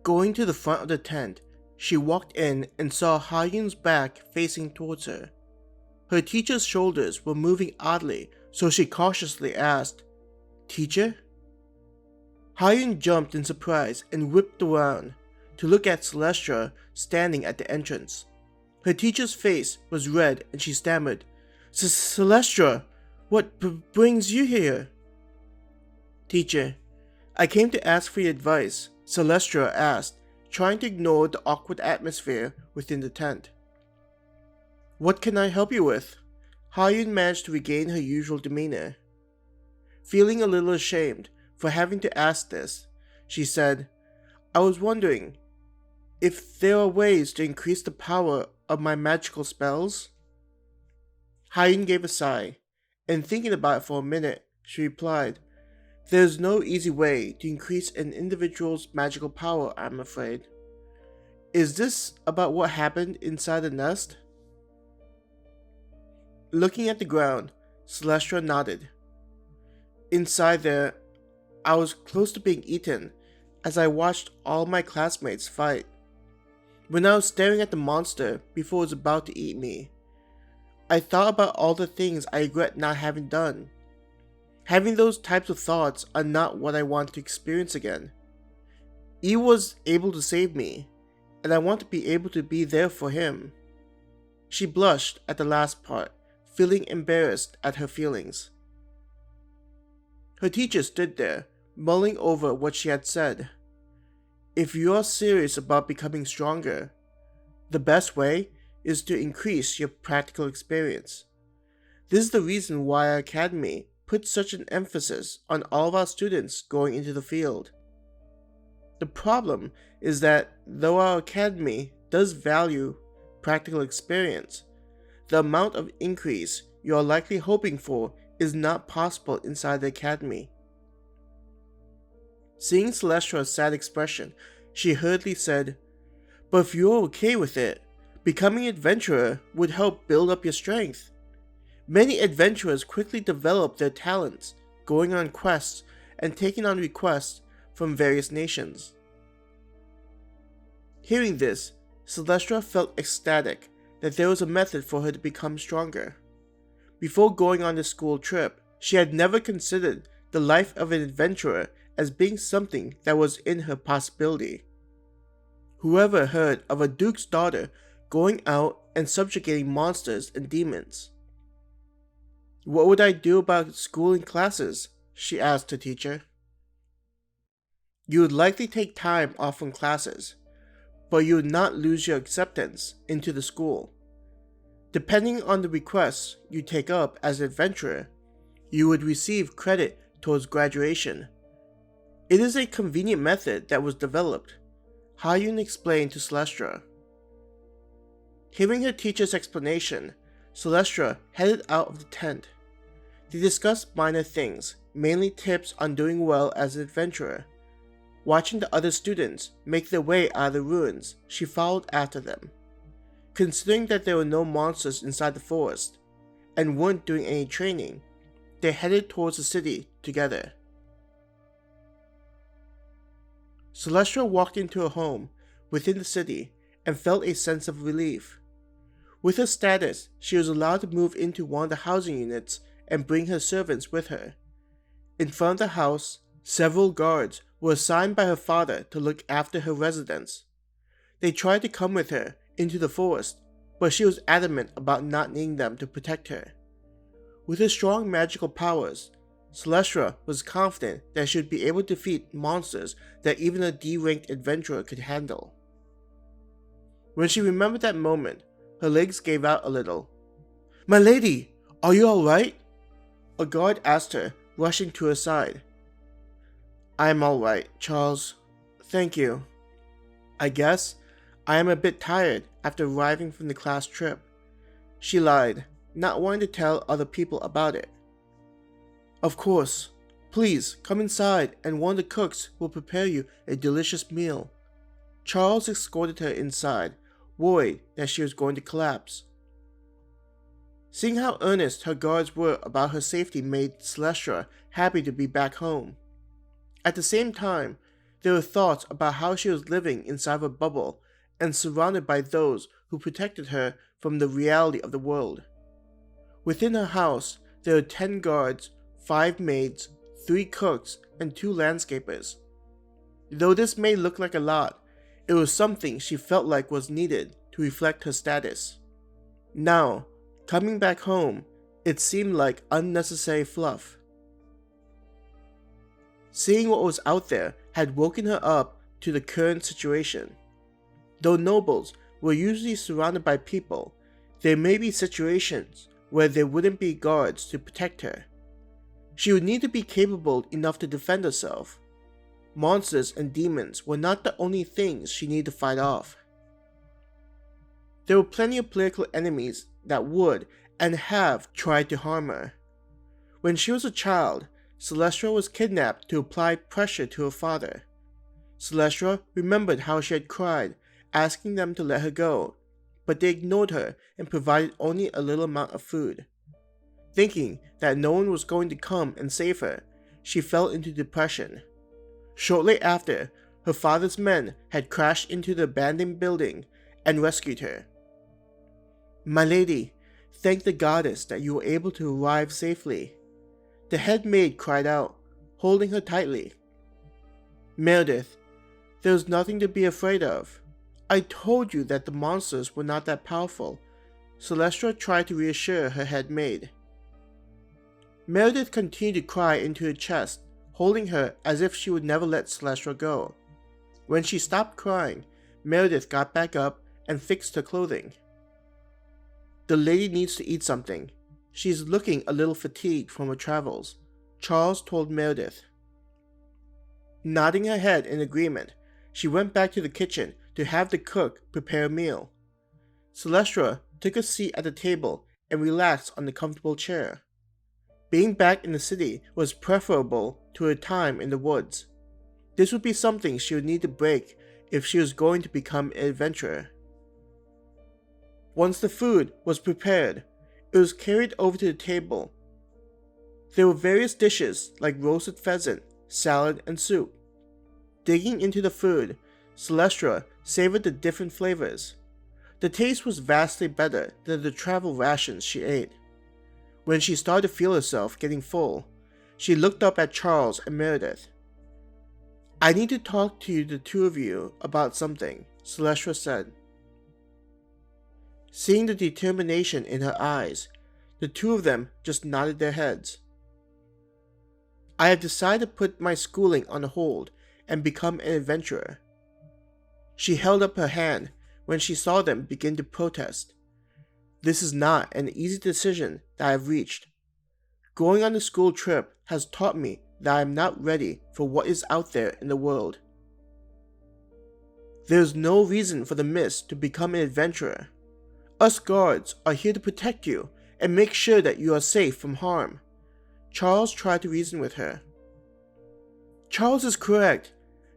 Going to the front of the tent, she walked in and saw Ha-Yoon's back facing towards her. Her teacher's shoulders were moving oddly, so she cautiously asked, "Teacher?" Ha-Yoon jumped in surprise and whipped around to look at Selestra standing at the entrance. Her teacher's face was red and she stammered, "Selestra, what brings you here?" "Teacher, I came to ask for your advice," Selestra asked, trying to ignore the awkward atmosphere within the tent. "What can I help you with?" Ha-Yoon managed to regain her usual demeanor. Feeling a little ashamed for having to ask this, she said, "I was wondering if there are ways to increase the power of my magical spells?" Ha-Yoon gave a sigh, and thinking about it for a minute, she replied, "There is no easy way to increase an individual's magical power, I'm afraid. Is this about what happened inside the nest?" Looking at the ground, Selestra nodded. "Inside there, I was close to being eaten as I watched all my classmates fight. When I was staring at the monster before it was about to eat me, I thought about all the things I regret not having done. Having those types of thoughts are not what I want to experience again. He was able to save me, and I want to be able to be there for him." She blushed at the last part, feeling embarrassed at her feelings. Her teacher stood there, mulling over what she had said. "If you are serious about becoming stronger, the best way is to increase your practical experience. This is the reason why our academy puts such an emphasis on all of our students going into the field. The problem is that though our academy does value practical experience, the amount of increase you are likely hoping for is not possible inside the academy." Seeing Celestra's sad expression, she hurriedly said, "But if you're okay with it, becoming an adventurer would help build up your strength. Many adventurers quickly develop their talents, going on quests and taking on requests from various nations." Hearing this, Selestra felt ecstatic that there was a method for her to become stronger. Before going on the school trip, she had never considered the life of an adventurer as being something that was in her possibility. Whoever heard of a duke's daughter going out and subjugating monsters and demons? "What would I do about school and classes?" she asked her teacher. "You would likely take time off from classes, but you would not lose your acceptance into the school. Depending on the requests you take up as an adventurer, you would receive credit towards graduation. It is a convenient method that was developed," Ha-Yoon explained to Selestra. Hearing her teacher's explanation, Selestra headed out of the tent. They discussed minor things, mainly tips on doing well as an adventurer. Watching the other students make their way out of the ruins, she followed after them. Considering that there were no monsters inside the forest, and weren't doing any training, they headed towards the city together. Selestra walked into her home within the city and felt a sense of relief. With her status, she was allowed to move into one of the housing units and bring her servants with her. In front of the house, several guards were assigned by her father to look after her residence. They tried to come with her into the forest, but she was adamant about not needing them to protect her. With her strong magical powers, Selestra was confident that she would be able to defeat monsters that even a D-ranked adventurer could handle. When she remembered that moment, her legs gave out a little. "My lady, are you alright?" a guard asked her, rushing to her side. "I am alright, Charles. Thank you. I guess I am a bit tired after arriving from the class trip," she lied, not wanting to tell other people about it. "Of course. Please come inside and one of the cooks will prepare you a delicious meal." Charles escorted her inside, worried that she was going to collapse. Seeing how earnest her guards were about her safety made Selestra happy to be back home. At the same time, There were thoughts about how she was living inside of a bubble and surrounded by those who protected her from the reality of the world. Within her house, there were 10 guards, 5 maids, 3 cooks, and 2 landscapers. Though this may look like a lot, it was something she felt like was needed to reflect her status. Now, coming back home, it seemed like unnecessary fluff. Seeing what was out there had woken her up to the current situation. Though nobles were usually surrounded by people, there may be situations where there wouldn't be guards to protect her. She would need to be capable enough to defend herself. Monsters and demons were not the only things she needed to fight off. There were plenty of political enemies that would and have tried to harm her. When she was a child, Selestra was kidnapped to apply pressure to her father. Selestra remembered how she had cried, asking them to let her go, but they ignored her and provided only a little amount of food. Thinking that no one was going to come and save her, she fell into depression. Shortly after, her father's men had crashed into the abandoned building and rescued her. "My lady, thank the goddess that you were able to arrive safely," the head maid cried out, holding her tightly. "Meredith, there was nothing to be afraid of. I told you that the monsters were not that powerful," Selestra tried to reassure her head maid. Meredith continued to cry into her chest, holding her as if she would never let Selestra go. When she stopped crying, Meredith got back up and fixed her clothing. "The lady needs to eat something. She's looking a little fatigued from her travels," Charles told Meredith. Nodding her head in agreement, she went back to the kitchen to have the cook prepare a meal. Selestra took a seat at the table and relaxed on the comfortable chair. Being back in the city was preferable to her time in the woods. This would be something she would need to break if she was going to become an adventurer. Once the food was prepared, it was carried over to the table. There were various dishes like roasted pheasant, salad, and soup. Digging into the food, Selestra savored the different flavors. The taste was vastly better than the travel rations she ate. When she started to feel herself getting full, she looked up at Charles and Meredith. "I need to talk to the two of you about something," Selestra said. Seeing the determination in her eyes, the two of them just nodded their heads. "I have decided to put my schooling on hold and become an adventurer." She held up her hand when she saw them begin to protest. "This is not an easy decision that I have reached. Going on the school trip has taught me that I am not ready for what is out there in the world. There is no reason for the mist to become an adventurer. Us guards are here to protect you and make sure that you are safe from harm." Charles tried to reason with her. "Charles is correct.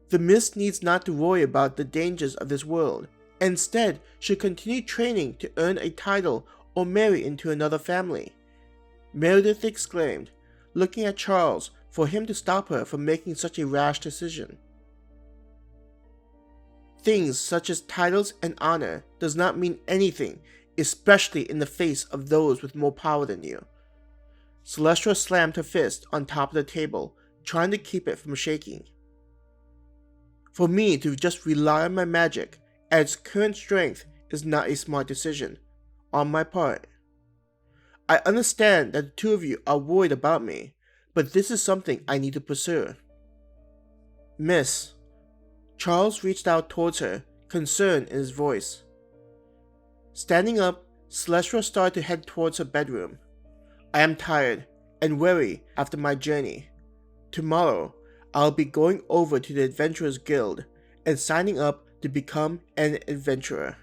The mist needs not to worry about the dangers of this world, and instead should continue training to earn a title or marry into another family," Meredith exclaimed, looking at Charles for him to stop her from making such a rash decision. "Things such as titles and honor does not mean anything, especially in the face of those with more power than you." Selestra slammed her fist on top of the table, trying to keep it from shaking. "For me to just rely on my magic at its current strength is not a smart decision on my part. I understand that the two of you are worried about me, but this is something I need to pursue." "Miss," Charles reached out towards her, concern in his voice. Standing up, Selestra started to head towards her bedroom. "I am tired and weary after my journey. Tomorrow, I'll be going over to the Adventurers Guild and signing up to become an adventurer."